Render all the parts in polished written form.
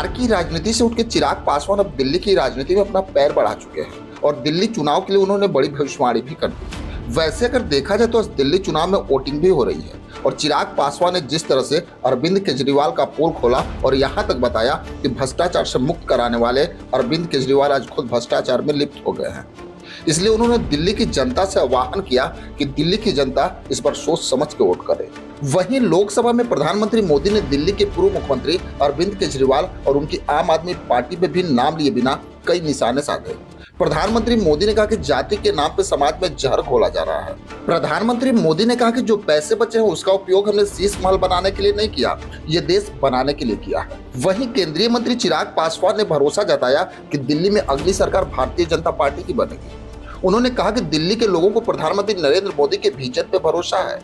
बिहार की राजनीति से उठकर चिराग पासवान अब दिल्ली की राजनीति में अपना पैर बढ़ा चुके हैं और दिल्ली चुनाव के लिए उन्होंने बड़ी भविष्यवाणी भी कर दी। वैसे अगर देखा जाए तो दिल्ली चुनाव में वोटिंग भी हो रही है और चिराग पासवान ने जिस तरह से अरविंद केजरीवाल का पोल खोला और यहां तक बताया कि भ्रष्टाचार से मुक्त कराने वाले अरविंद केजरीवाल आज खुद भ्रष्टाचार में लिप्त हो गए हैं। इसलिए उन्होंने दिल्ली की जनता से आह्वान किया कि दिल्ली की जनता इस पर सोच समझ के वोट करे। वहीं लोकसभा में प्रधानमंत्री मोदी ने दिल्ली के पूर्व मुख्यमंत्री अरविंद केजरीवाल और उनकी आम आदमी पार्टी पे भी नाम लिए बिना कई निशाने साधे। प्रधानमंत्री मोदी ने कहा कि जाति के नाम पे समाज में जहर घोला जा रहा है। प्रधानमंत्री मोदी ने कहा कि जो पैसे बचे हैं उसका उपयोग हमने शीश महल बनाने के लिए नहीं किया, ये देश बनाने के लिए किया है। वहीं केंद्रीय मंत्री चिराग पासवान ने भरोसा जताया कि दिल्ली में अगली सरकार भारतीय जनता पार्टी की बनेगी। उन्होंने कहा कि दिल्ली के लोगों को प्रधानमंत्री नरेंद्र मोदी के विजन पे भरोसा है।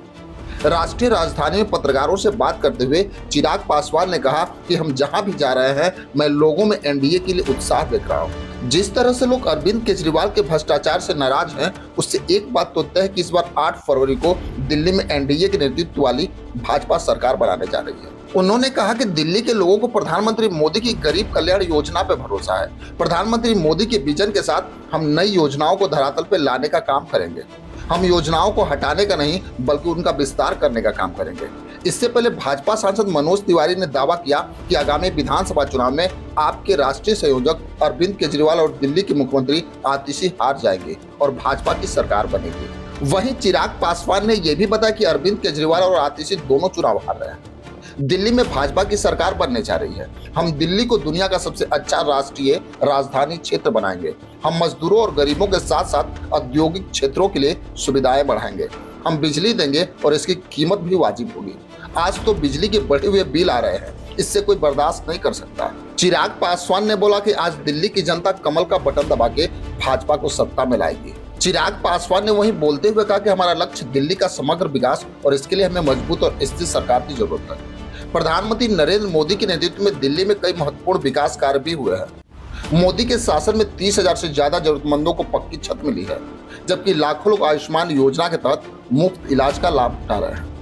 राष्ट्रीय राजधानी में पत्रकारों से बात करते हुए चिराग पासवान ने कहा कि हम जहां भी जा रहे हैं मैं लोगों में एनडीए के लिए उत्साह देख रहा हूं। जिस तरह से लोग अरविंद केजरीवाल के भ्रष्टाचार से नाराज हैं, उससे एक बात तो तय है कि इस बार 8 फरवरी को दिल्ली में एनडीए के नेतृत्व वाली भाजपा सरकार बनाने जा रही है। उन्होंने कहा कि दिल्ली के लोगों को प्रधानमंत्री मोदी की गरीब कल्याण योजना पे भरोसा है। प्रधानमंत्री मोदी के विजन के साथ हम नई योजनाओं को धरातल पे लाने का काम करेंगे। हम योजनाओं को हटाने का नहीं बल्कि उनका विस्तार करने का काम करेंगे। इससे पहले भाजपा सांसद मनोज तिवारी ने दावा किया कि आगामी विधानसभा चुनाव में आपके राष्ट्रीय संयोजक अरविंद केजरीवाल और दिल्ली के मुख्यमंत्री आतिशी हार जाएंगे और भाजपा की सरकार बनेगी। वहीं चिराग पासवान ने यह भी बताया कि अरविंद केजरीवाल और आतिशी दोनों चुनाव हार रहे हैं। दिल्ली में भाजपा की सरकार बनने जा रही है। हम दिल्ली को दुनिया का सबसे अच्छा राष्ट्रीय राजधानी क्षेत्र बनाएंगे। हम मजदूरों और गरीबों के साथ साथ औद्योगिक क्षेत्रों के लिए सुविधाएं बढ़ाएंगे। हम बिजली देंगे और इसकी कीमत भी वाजिब होगी। आज तो बिजली के बढ़े हुए बिल आ रहे हैं, इससे कोई बर्दाश्त नहीं कर सकता। चिराग पासवान ने बोला कि आज दिल्ली की जनता कमल का बटन दबा के भाजपा को सत्ता में लाएगी। चिराग पासवान ने वहीं बोलते हुए कहा कि हमारा लक्ष्य दिल्ली का समग्र विकास और इसके लिए हमें मजबूत और स्थिर सरकार की जरूरत है। प्रधानमंत्री नरेंद्र मोदी के नेतृत्व में दिल्ली में कई महत्वपूर्ण विकास कार्य भी हुए हैं। मोदी के शासन में 30,000 से ज्यादा जरूरतमंदों को पक्की छत मिली है, जबकि लाखों लोग आयुष्मान योजना के तहत मुफ्त इलाज का लाभ उठा रहे हैं।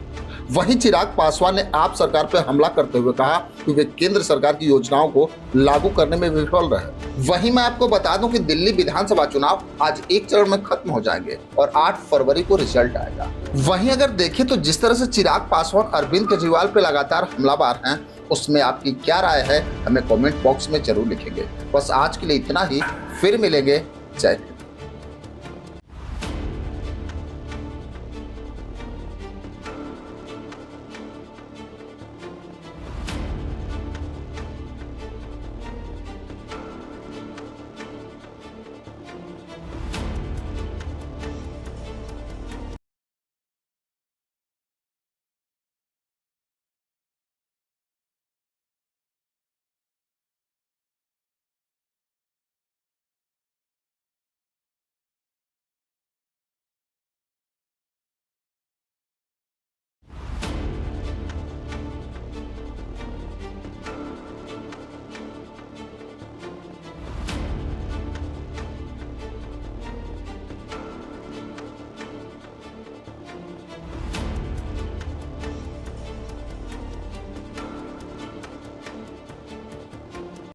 वहीं चिराग पासवान ने आप सरकार पर हमला करते हुए कहा कि वे केंद्र सरकार की योजनाओं को लागू करने में विफल रहे। वहीं मैं आपको बता दूं कि दिल्ली विधानसभा चुनाव आज एक चरण में खत्म हो जाएंगे और 8 फरवरी को रिजल्ट आएगा। वहीं अगर देखें तो जिस तरह से चिराग पासवान अरविंद केजरीवाल पे लगातार हमलावर हैं, उसमें आपकी क्या राय है हमें कमेंट बॉक्स में जरूर लिखेंगे। बस आज के लिए इतना ही, फिर मिलेंगे। जय हिंद।